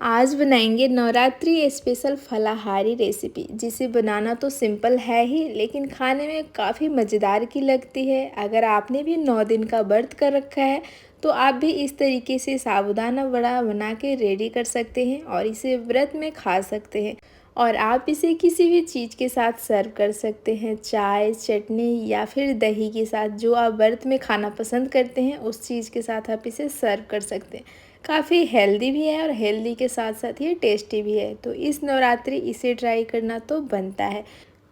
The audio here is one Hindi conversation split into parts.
आज बनाएंगे नवरात्रि स्पेशल फलाहारी रेसिपी, जिसे बनाना तो सिंपल है ही लेकिन खाने में काफ़ी मज़ेदार की लगती है। अगर आपने भी 9 दिन का व्रत कर रखा है तो आप भी इस तरीके से साबूदाना वड़ा बना के रेडी कर सकते हैं और इसे व्रत में खा सकते हैं। और आप इसे किसी भी चीज़ के साथ सर्व कर सकते हैं, चाय, चटनी या फिर दही के साथ। जो आप व्रत में खाना पसंद करते हैं उस चीज़ के साथ आप इसे सर्व कर सकते हैं। काफ़ी हेल्दी भी है और हेल्दी के साथ साथ ये टेस्टी भी है। तो इस नवरात्रि इसे ट्राई करना तो बनता है।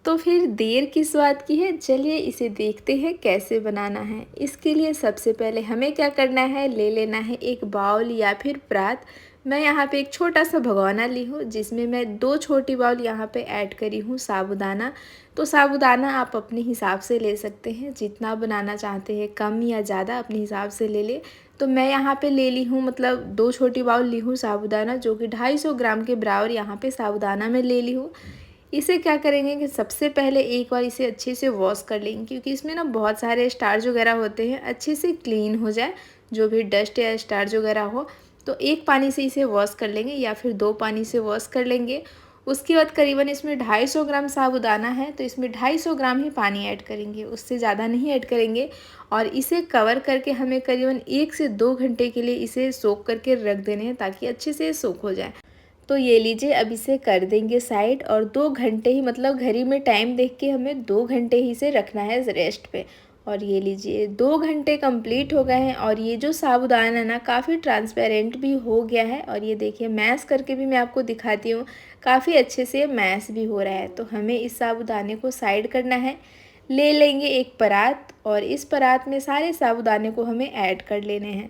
तो फिर देर किस बात की है, चलिए इसे देखते हैं कैसे बनाना है। इसके लिए सबसे पहले हमें क्या करना है, ले लेना है एक बाउल या फिर परात। मैं यहाँ पे एक छोटा सा भगोना ली हूँ, जिसमें मैं 2 छोटी बाउल यहाँ पे ऐड करी हूँ साबूदाना। तो साबूदाना आप अपने हिसाब से ले सकते हैं, जितना बनाना चाहते हैं, कम या ज़्यादा अपने हिसाब से ले ले। तो मैं यहाँ पे ले ली हूँ, मतलब 2 छोटी बाउल ली हूँ साबूदाना, जो कि 250 ग्राम के बराबर यहाँ पे साबूदाना मैं ले ली हूँ। इसे क्या करेंगे कि सबसे पहले एक बार इसे अच्छे से वॉश कर लेंगे, क्योंकि इसमें ना बहुत सारे स्टार्च वगैरह होते हैं। अच्छे से क्लीन हो जाए, जो भी डस्ट या स्टार्च वगैरह हो, तो एक पानी से इसे वॉश कर लेंगे या फिर 2 पानी से वॉश कर लेंगे। उसके बाद करीबन इसमें 250 ग्राम साबूदाना है, तो इसमें 250 ग्राम ही पानी ऐड करेंगे, उससे ज़्यादा नहीं ऐड करेंगे। और इसे कवर करके हमें करीबन 1 से 2 घंटे के लिए इसे सोख करके रख देने हैं, ताकि अच्छे से सोख हो जाए। तो ये लीजिए, अब इसे कर देंगे साइड और 2 घंटे ही, मतलब घड़ी में टाइम देख के हमें 2 घंटे ही से रखना है रेस्ट पे। और ये लीजिए 2 घंटे कंप्लीट हो गए हैं और ये जो साबूदाना है ना, काफ़ी ट्रांसपेरेंट भी हो गया है। और ये देखिए, मैश करके भी मैं आपको दिखाती हूँ, काफ़ी अच्छे से मैश भी हो रहा है। तो हमें इस साबूदाने को साइड करना है। ले लेंगे एक परात और इस परात में सारे साबूदाने को हमें ऐड कर लेने हैं।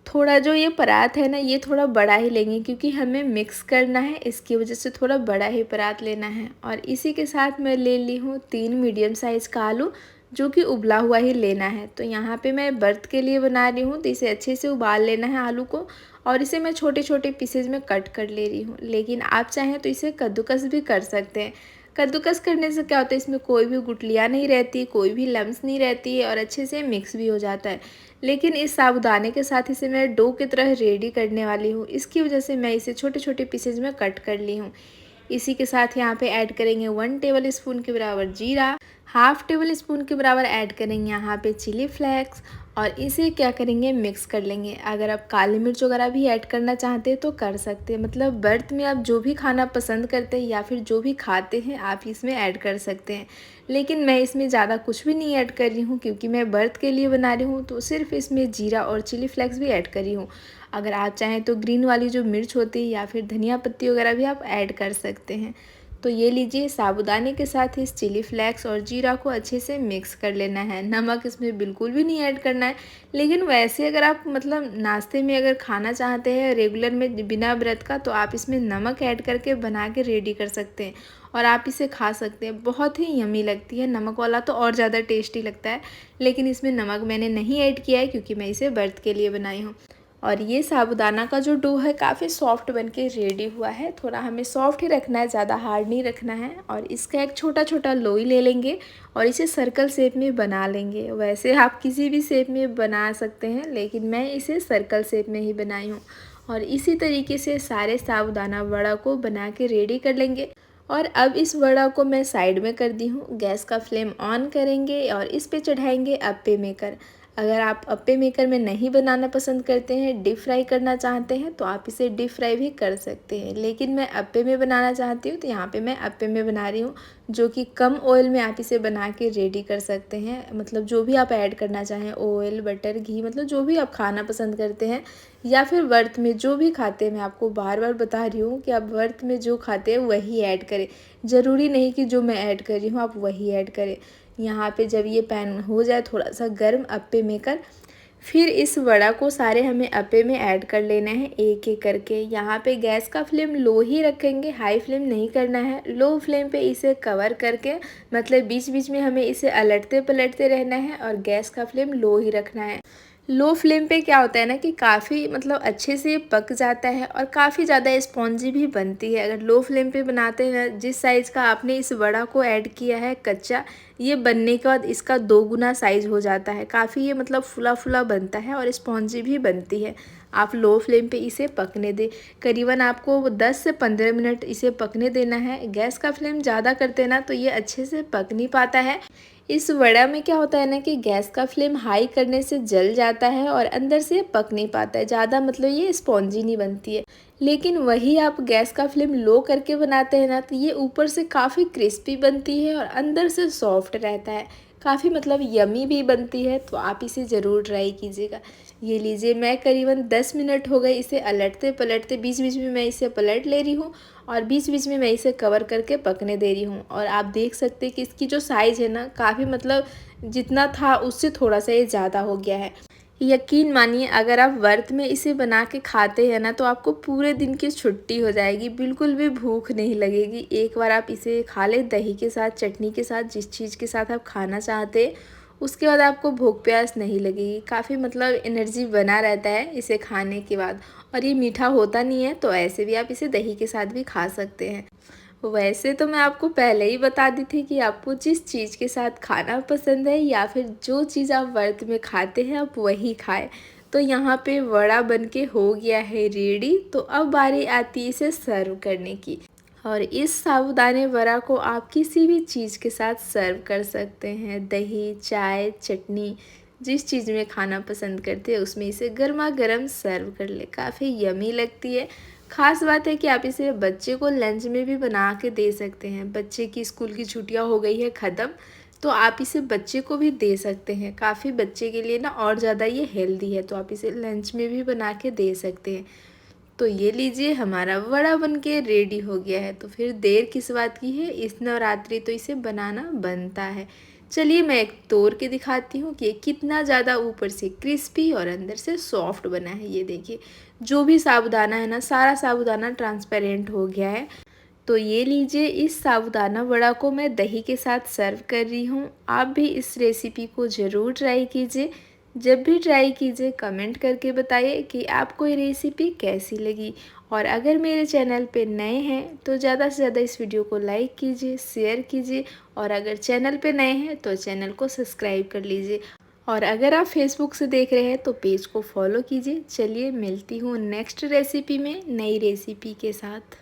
थोड़ा जो ये परात है ना, ये थोड़ा बड़ा ही लेंगे, क्योंकि हमें मिक्स करना है, इसकी वजह से थोड़ा बड़ा ही परात लेना है। और इसी के साथ मैं ले ली हूँ 3 मीडियम साइज़ का आलू, जो कि उबला हुआ ही लेना है। तो यहाँ पे मैं व्रत के लिए बना रही हूँ, तो इसे अच्छे से उबाल लेना है आलू को। और इसे मैं छोटे छोटे पीसेज में कट कर ले रही हूँ, लेकिन आप चाहें तो इसे कद्दूकस भी कर सकते हैं। कद्दूकस करने से क्या होता है, इसमें कोई भी गुठलियाँ नहीं रहती, कोई भी लम्स नहीं रहती है और अच्छे से मिक्स भी हो जाता है। लेकिन इस साबूदाने के साथ इसे मैं डो की तरह रेडी करने वाली हूँ, इसकी वजह से मैं इसे छोटे छोटे पीसेज में कट कर ली हूँ। इसी के साथ यहाँ पे ऐड करेंगे 1 टेबल स्पून के बराबर जीरा, हाफ टेबल स्पून के बराबर ऐड करेंगे यहाँ पे चिली फ्लेक्स। और इसे क्या करेंगे, मिक्स कर लेंगे। अगर आप काली मिर्च वगैरह भी ऐड करना चाहते हैं तो कर सकते हैं, मतलब व्रत में आप जो भी खाना पसंद करते हैं या फिर जो भी खाते हैं आप इसमें ऐड कर सकते हैं। लेकिन मैं इसमें ज़्यादा कुछ भी नहीं ऐड कर रही हूँ, क्योंकि मैं व्रत के लिए बना रही हूँ, तो सिर्फ इसमें जीरा और चिली फ्लेक्स भी ऐड कर रही हूँ। अगर आप चाहें तो ग्रीन वाली जो मिर्च होती है या फिर धनिया पत्ती वगैरह भी आप ऐड कर सकते हैं। तो ये लीजिए, साबूदाने के साथ इस चिली फ्लेक्स और जीरा को अच्छे से मिक्स कर लेना है। नमक इसमें बिल्कुल भी नहीं ऐड करना है, लेकिन वैसे अगर आप मतलब नाश्ते में अगर खाना चाहते हैं रेगुलर में बिना व्रत का, तो आप इसमें नमक ऐड करके बना के रेडी कर सकते हैं और आप इसे खा सकते हैं। बहुत ही यमी लगती है, नमक वाला तो और ज़्यादा टेस्टी लगता है, लेकिन इसमें नमक मैंने नहीं ऐड किया है, क्योंकि मैं इसे व्रत के लिए बनाई हूँ। और ये साबूदाना का जो डो है काफ़ी सॉफ्ट बनके रेडी हुआ है। थोड़ा हमें सॉफ्ट ही रखना है, ज़्यादा हार्ड नहीं रखना है। और इसका एक छोटा छोटा लोई ले लेंगे और इसे सर्कल शेप में बना लेंगे। वैसे आप किसी भी शेप में बना सकते हैं, लेकिन मैं इसे सर्कल शेप में ही बनाई हूँ। और इसी तरीके से सारे साबूदाना वड़ा को बना के रेडी कर लेंगे। और अब इस वड़ा को मैं साइड में कर दी हूँ। गैस का फ्लेम ऑन करेंगे और इस पे चढ़ाएंगे अप्पे मेकर। अगर आप अप्पे मेकर में नहीं बनाना पसंद करते हैं, डीप फ्राई करना चाहते हैं, तो आप इसे डीप फ्राई भी कर सकते हैं। लेकिन मैं अप्पे में बनाना चाहती हूँ, तो यहाँ पे मैं अप्पे में बना रही हूँ, जो कि कम ऑयल में आप इसे बना के रेडी कर सकते हैं। मतलब जो भी आप ऐड करना चाहें, ऑयल, बटर, घी, मतलब जो भी आप खाना पसंद करते हैं या फिर व्रत में जो भी खाते हैं। मैं आपको बार बार बता रही हूँ कि आप व्रत में जो खाते हैं वही ऐड करें। ज़रूरी नहीं कि जो मैं ऐड कर रही हूँ आप वही ऐड करें। यहाँ पे जब ये पैन हो जाए थोड़ा सा गर्म अप्पे मेकर, फिर इस वड़ा को सारे हमें अप्पे में ऐड कर लेना है एक एक करके। यहाँ पे गैस का फ्लेम लो ही रखेंगे, हाई फ्लेम नहीं करना है। लो फ्लेम पे इसे कवर करके, मतलब बीच बीच में हमें इसे अलटते पलटते रहना है और गैस का फ्लेम लो ही रखना है। लो फ्लेम पे क्या होता है ना कि काफ़ी मतलब अच्छे से पक जाता है और काफ़ी ज़्यादा स्पॉन्जी भी बनती है। अगर लो फ्लेम पे बनाते हैं, जिस साइज़ का आपने इस वड़ा को ऐड किया है कच्चा, ये बनने के बाद इसका 2 गुना साइज़ हो जाता है। काफ़ी ये मतलब फुला फुला बनता है और स्पॉन्जी भी बनती है। आप लो फ्लेम पे इसे पकने दें। करीबन आपको 10 से 15 मिनट इसे पकने देना है। गैस का फ्लेम ज़्यादा करते ना तो ये अच्छे से पक नहीं पाता है। इस वड़ा में क्या होता है ना कि गैस का फ्लेम हाई करने से जल जाता है और अंदर से पक नहीं पाता है ज़्यादा, मतलब ये स्पॉन्जी नहीं बनती है। लेकिन वही आप गैस का फ्लेम लो करके बनाते हैं ना तो ये ऊपर से काफ़ी क्रिस्पी बनती है और अंदर से सॉफ्ट रहता है, काफ़ी मतलब यमी भी बनती है। तो आप इसे ज़रूर ट्राई कीजिएगा। ये लीजिए, मैं करीबन 10 मिनट हो गए इसे अलटते पलटते, बीच बीच में मैं इसे पलट ले रही हूँ और बीच बीच में मैं इसे कवर करके पकने दे रही हूँ। और आप देख सकते हैं कि इसकी जो साइज़ है ना काफ़ी मतलब जितना था उससे थोड़ा सा ये ज़्यादा हो गया है। यकीन मानिए अगर आप व्रत में इसे बना के खाते हैं ना तो आपको पूरे दिन की छुट्टी हो जाएगी, बिल्कुल भी भूख नहीं लगेगी। एक बार आप इसे खा लें दही के साथ, चटनी के साथ, जिस चीज़ के साथ आप खाना चाहते हैं, उसके बाद आपको भूख प्यास नहीं लगेगी। काफ़ी मतलब एनर्जी बना रहता है इसे खाने के बाद। और ये मीठा होता नहीं है तो ऐसे भी आप इसे दही के साथ भी खा सकते हैं। वैसे तो मैं आपको पहले ही बता दी थी कि आपको जिस चीज़ के साथ खाना पसंद है या फिर जो चीज़ आप व्रत में खाते हैं आप वही खाएं। तो यहाँ पे वड़ा बनके हो गया है रेडी। तो अब बारी आती है इसे सर्व करने की। और इस साबूदाने वड़ा को आप किसी भी चीज़ के साथ सर्व कर सकते हैं, दही, चाय, चटनी, जिस चीज़ में खाना पसंद करते हैं उसमें इसे गर्मा गर्म सर्व कर ले, काफ़ी यमी लगती है। ख़ास बात है कि आप इसे बच्चे को लंच में भी बना के दे सकते हैं। बच्चे की स्कूल की छुट्टियां हो गई है ख़त्म तो आप इसे बच्चे को भी दे सकते हैं। काफ़ी बच्चे के लिए ना और ज़्यादा ये हेल्दी है तो आप इसे लंच में भी बना के दे सकते हैं। तो ये लीजिए, हमारा वड़ा बनके रेडी हो गया है। तो फिर देर किस बात की है, इस नवरात्रि तो इसे बनाना बनता है। चलिए मैं एक तोड़ के दिखाती हूँ कि ये कितना ज़्यादा ऊपर से क्रिस्पी और अंदर से सॉफ्ट बना है। ये देखिए, जो भी साबूदाना है ना सारा साबूदाना ट्रांसपेरेंट हो गया है। तो ये लीजिए, इस साबूदाना वड़ा को मैं दही के साथ सर्व कर रही हूँ। आप भी इस रेसिपी को ज़रूर ट्राई कीजिए। जब भी ट्राई कीजिए कमेंट करके बताइए कि आपको ये रेसिपी कैसी लगी। और अगर मेरे चैनल पे नए हैं तो ज़्यादा से ज़्यादा इस वीडियो को लाइक कीजिए, शेयर कीजिए। और अगर चैनल पे नए हैं तो चैनल को सब्सक्राइब कर लीजिए। और अगर आप फेसबुक से देख रहे हैं तो पेज को फॉलो कीजिए। चलिए मिलती हूँ नेक्स्ट रेसिपी में नई रेसिपी के साथ।